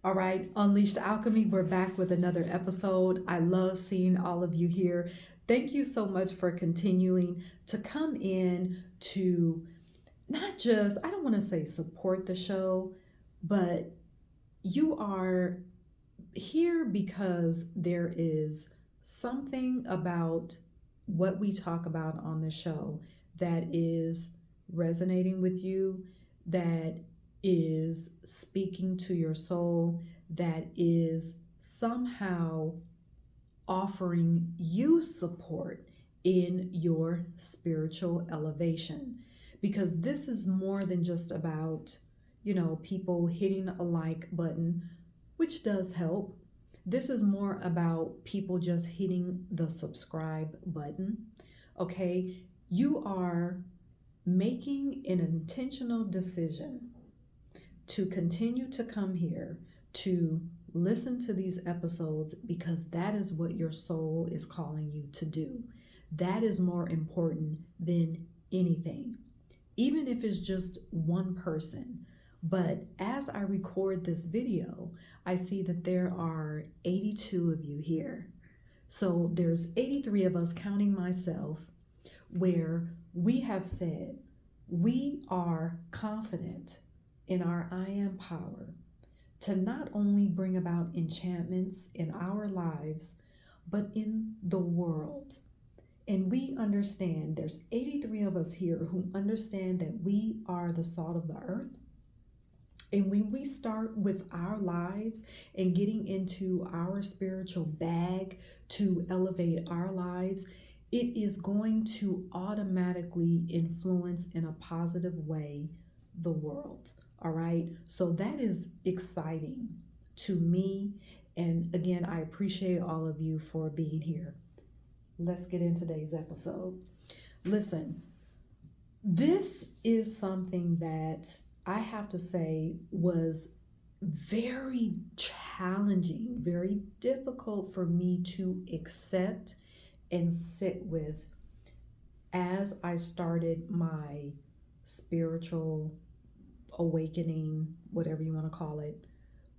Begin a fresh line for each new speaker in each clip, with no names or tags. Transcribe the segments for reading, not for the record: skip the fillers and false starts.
All right, Unleashed Alchemy, we're back with another episode. I love seeing all of you here. Thank you so much for continuing to come in to not just, I don't want to say support the show, but you are here because there is something about what we talk about on the show that is resonating with you, that is speaking to your soul, that is somehow offering you support in your spiritual elevation. Because this is more than just about, people hitting a like button, which does help. This is more about people just hitting the subscribe button. Okay, you are making an intentional decision to continue to come here to listen to these episodes because that is what your soul is calling you to do. That is more important than anything, even if it's just one person. But as I record this video, I see that there are 82 of you here. So there's 83 of us, counting myself, where we have said we are confident in our I am power to not only bring about enchantments in our lives, but in the world. And we understand there's 83 of us here who understand that we are the salt of the earth. And when we start with our lives and getting into our spiritual bag to elevate our lives, it is going to automatically influence in a positive way the world. All right. So that is exciting to me. And again, I appreciate all of you for being here. Let's get into today's episode. Listen, this is something that I have to say was very challenging, very difficult for me to accept and sit with as I started my spiritual awakening, whatever you want to call it,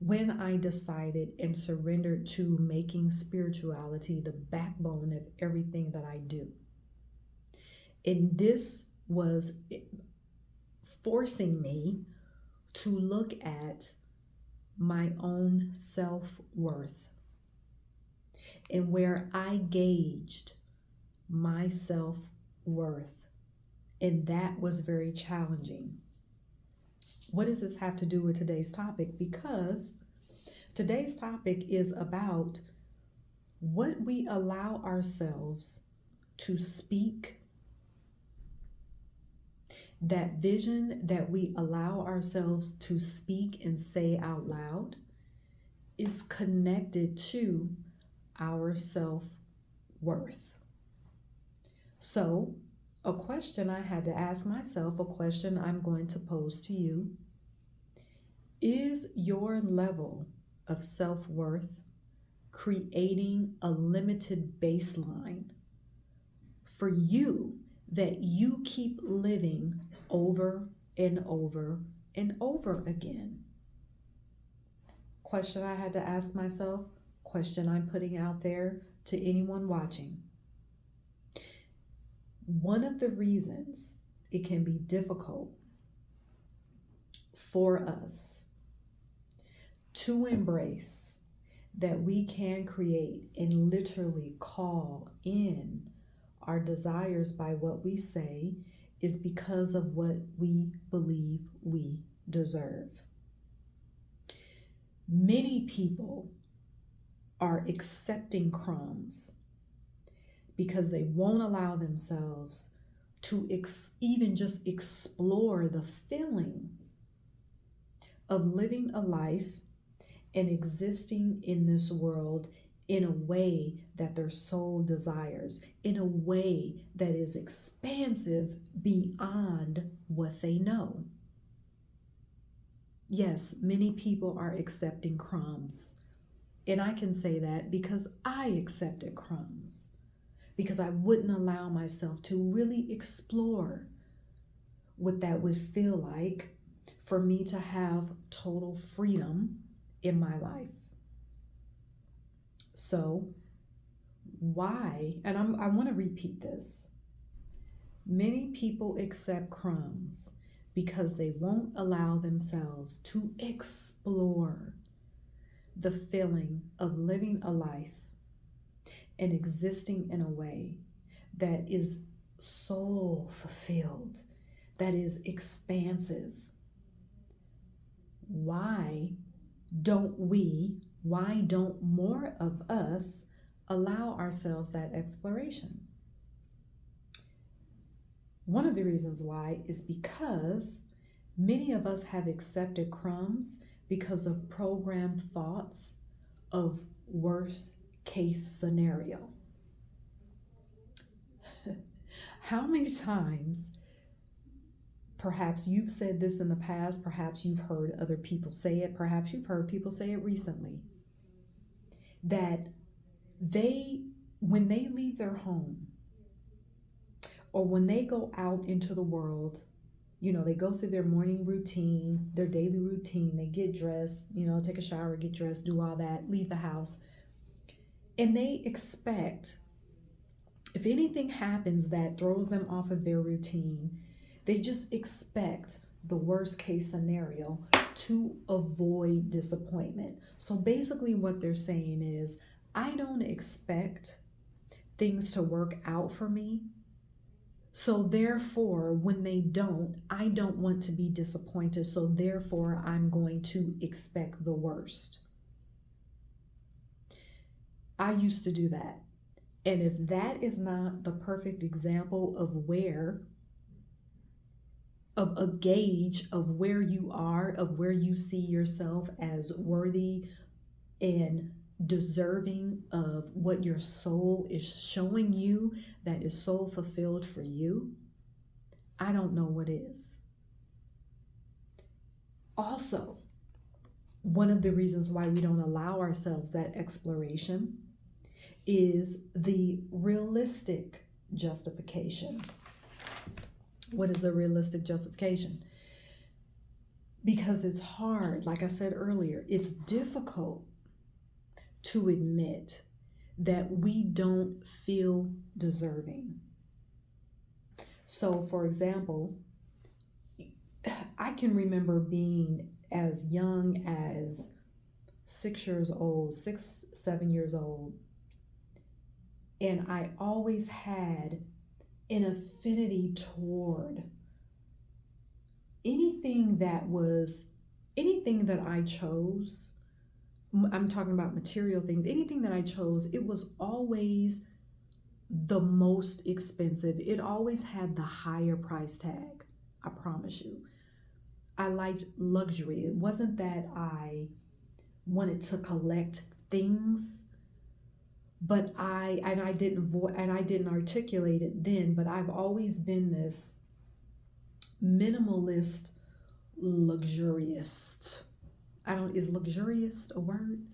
when I decided and surrendered to making spirituality the backbone of everything that I do. And this was forcing me to look at my own self-worth and where I gauged my self-worth. And that was very challenging. What does this have to do with today's topic? Because today's topic is about what we allow ourselves to speak, that vision that we allow ourselves to speak and say out loud is connected to our self-worth. So, a question I had to ask myself, a question I'm going to pose to you: is your level of self-worth creating a limited baseline for you that you keep living over and over and over again? Question I had to ask myself, question I'm putting out there to anyone watching. One of the reasons it can be difficult for us to embrace that we can create and literally call in our desires by what we say is because of what we believe we deserve. Many people are accepting crumbs because they won't allow themselves to even just explore the feeling of living a life and existing in this world in a way that their soul desires, in a way that is expansive beyond what they know. Yes, many people are accepting crumbs. And I can say that because I accepted crumbs, because I wouldn't allow myself to really explore what that would feel like for me to have total freedom in my life. So why, and I want to repeat this. Many people accept crumbs because they won't allow themselves to explore the feeling of living a life and existing in a way that is soul fulfilled, that is expansive. Why don't more of us allow ourselves that exploration? One of the reasons why is because many of us have accepted crumbs because of programmed thoughts of worst case scenario. How many times, perhaps you've said this in the past, perhaps you've heard other people say it, perhaps you've heard people say it recently, that when they leave their home or when they go out into the world, they go through their morning routine, their daily routine, they get dressed, take a shower, get dressed, do all that, leave the house, and they expect, if anything happens that throws them off of their routine, they just expect the worst case scenario to avoid disappointment. So basically what they're saying is, I don't expect things to work out for me. So therefore, when they don't, I don't want to be disappointed. So therefore, I'm going to expect the worst. I used to do that. And if that is not the perfect example of a gauge of where you are, of where you see yourself as worthy and deserving of what your soul is showing you that is soul fulfilled for you, I don't know what is. Also, one of the reasons why we don't allow ourselves that exploration is the realistic justification. What is the realistic justification? Because it's hard, like I said earlier, it's difficult to admit that we don't feel deserving. So, for example, I can remember being as young as 7 years old, and I always had an affinity toward anything that I chose. I'm talking about material things. Anything that I chose, it was always the most expensive. It always had the higher price tag. I promise you. I liked luxury. It wasn't that I wanted to collect things, but I didn't articulate it then, but I've always been this minimalist, luxurious. Is luxurious a word?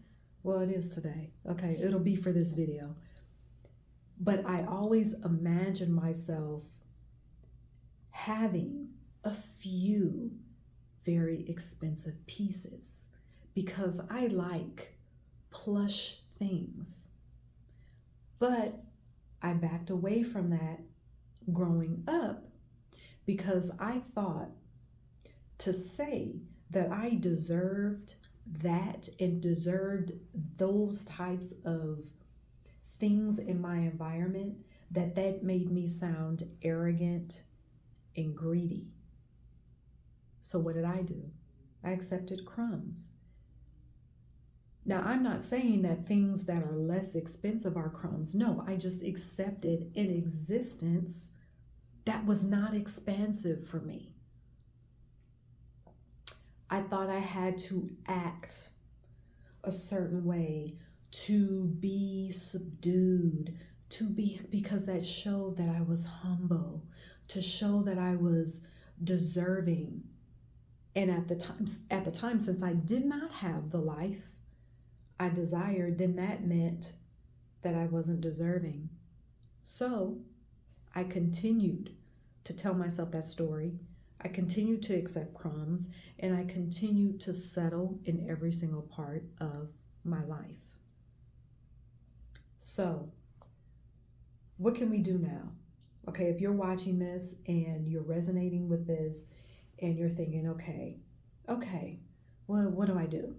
Well, it is today. Okay, it'll be for this video. But I always imagined myself having a few very expensive pieces because I like plush things. But I backed away from that growing up because I thought to say that I deserved that and deserved those types of things in my environment, that made me sound arrogant and greedy. So what did I do? I accepted crumbs. Now, I'm not saying that things that are less expensive are crumbs. No, I just accepted an existence that was not expansive for me. I thought I had to act a certain way to be subdued, because that showed that I was humble, to show that I was deserving. And at the time, since I did not have the life I desired, then that meant that I wasn't deserving. So I continued to tell myself that story. I continue to accept crumbs, and I continue to settle in every single part of my life. So, what can we do now? Okay, if you're watching this and you're resonating with this and you're thinking, okay, well, what do I do?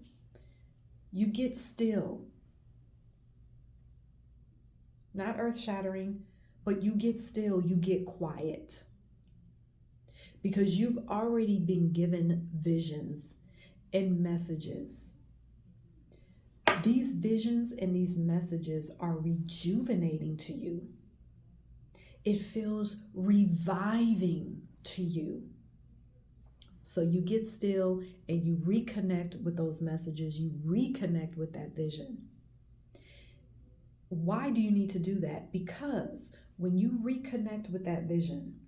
You get still. Not earth shattering, but you get still, you get quiet. Because you've already been given visions and messages. These visions and these messages are rejuvenating to you. It feels reviving to you. So you get still and you reconnect with those messages. You reconnect with that vision. Why do you need to do that? Because when you reconnect with that vision,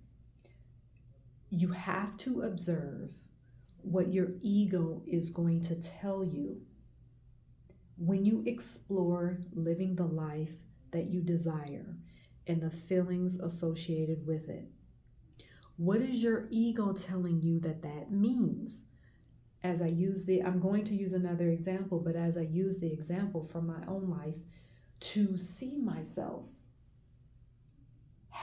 you have to observe what your ego is going to tell you when you explore living the life that you desire and the feelings associated with it. What is your ego telling you that means? I'm going to use another example, but as I use the example from my own life, to see myself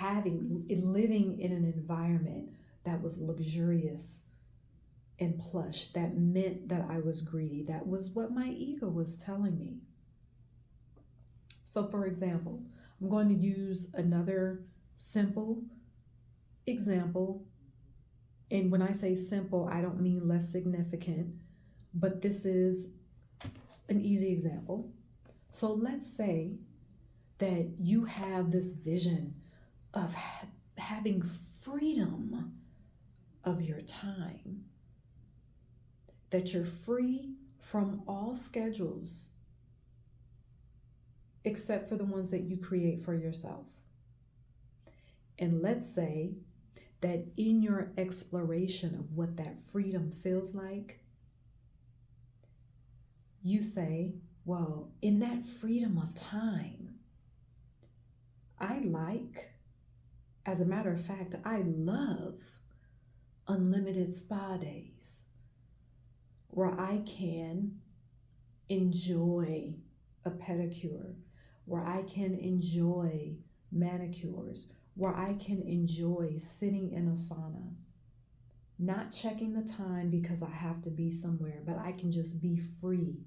living in an environment that was luxurious and plush, that meant that I was greedy. That was what my ego was telling me. So for example, I'm going to use another simple example. And when I say simple, I don't mean less significant, but this is an easy example. So let's say that you have this vision of having freedom of your time, that you're free from all schedules except for the ones that you create for yourself. And let's say that in your exploration of what that freedom feels like, you say, well, in that freedom of time, as a matter of fact, I love unlimited spa days where I can enjoy a pedicure, where I can enjoy manicures, where I can enjoy sitting in a sauna, not checking the time because I have to be somewhere, but I can just be free,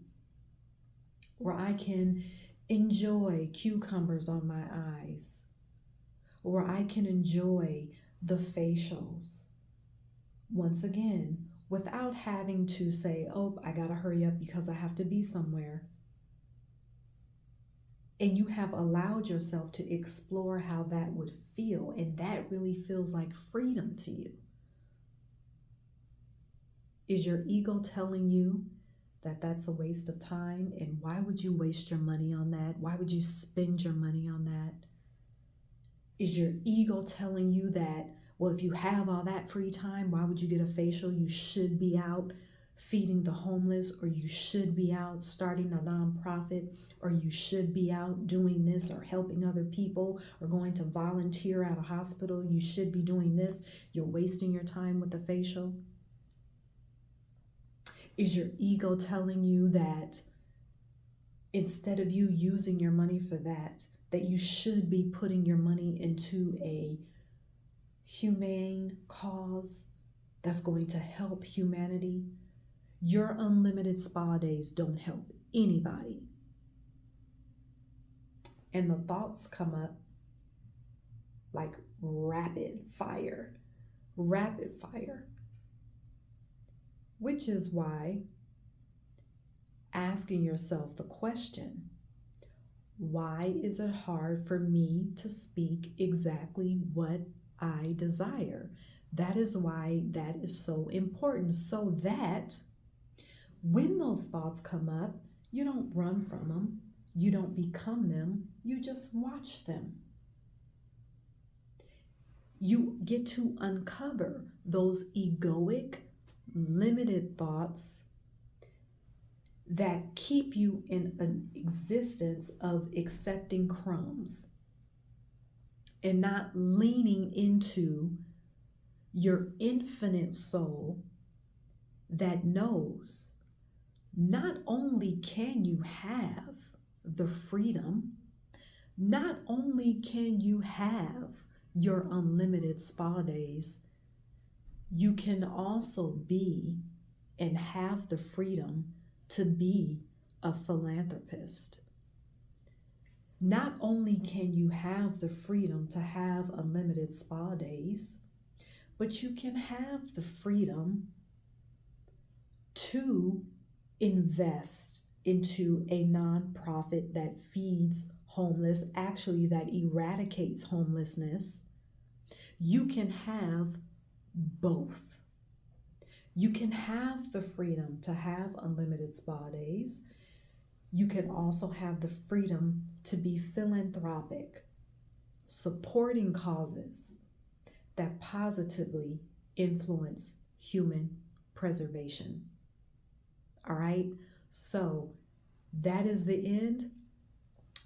where I can enjoy cucumbers on my eyes, where I can enjoy the facials. Once again, without having to say, oh, I gotta hurry up because I have to be somewhere. And you have allowed yourself to explore how that would feel, and that really feels like freedom to you. Is your ego telling you that that's a waste of time? And why would you waste your money on that? Why would you spend your money on that? Is your ego telling you that, well, if you have all that free time, why would you get a facial? You should be out feeding the homeless, or you should be out starting a nonprofit, or you should be out doing this or helping other people or going to volunteer at a hospital. You should be doing this. You're wasting your time with the facial. Is your ego telling you that instead of you using your money for that you should be putting your money into a humane cause that's going to help humanity? Your unlimited spa days don't help anybody. And the thoughts come up like rapid fire, which is why asking yourself the question, why is it hard for me to speak exactly what I desire? That is why that is so important, so that when those thoughts come up, you don't run from them, you don't become them, you just watch them. You get to uncover those egoic, limited thoughts that keep you in an existence of accepting crumbs and not leaning into your infinite soul that knows not only can you have the freedom, not only can you have your unlimited spa days, you can also be and have the freedom to be a philanthropist. Not only can you have the freedom to have unlimited spa days, but you can have the freedom to invest into a nonprofit that feeds homeless, actually that eradicates homelessness. You can have both. You can have the freedom to have unlimited spa days. You can also have the freedom to be philanthropic, supporting causes that positively influence human preservation. All right, so that is the end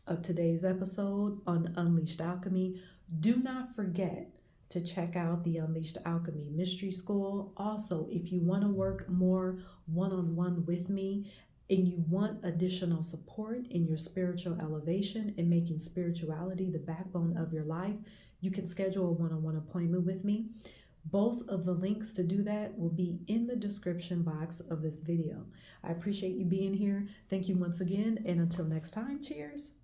of today's episode on Unleashed Alchemy. Do not forget to check out the Unleashed Alchemy Mystery School. Also, if you want to work more one-on-one with me and you want additional support in your spiritual elevation and making spirituality the backbone of your life, you can schedule a one-on-one appointment with me. Both of the links to do that will be in the description box of this video. I appreciate you being here. Thank you once again, and until next time, cheers.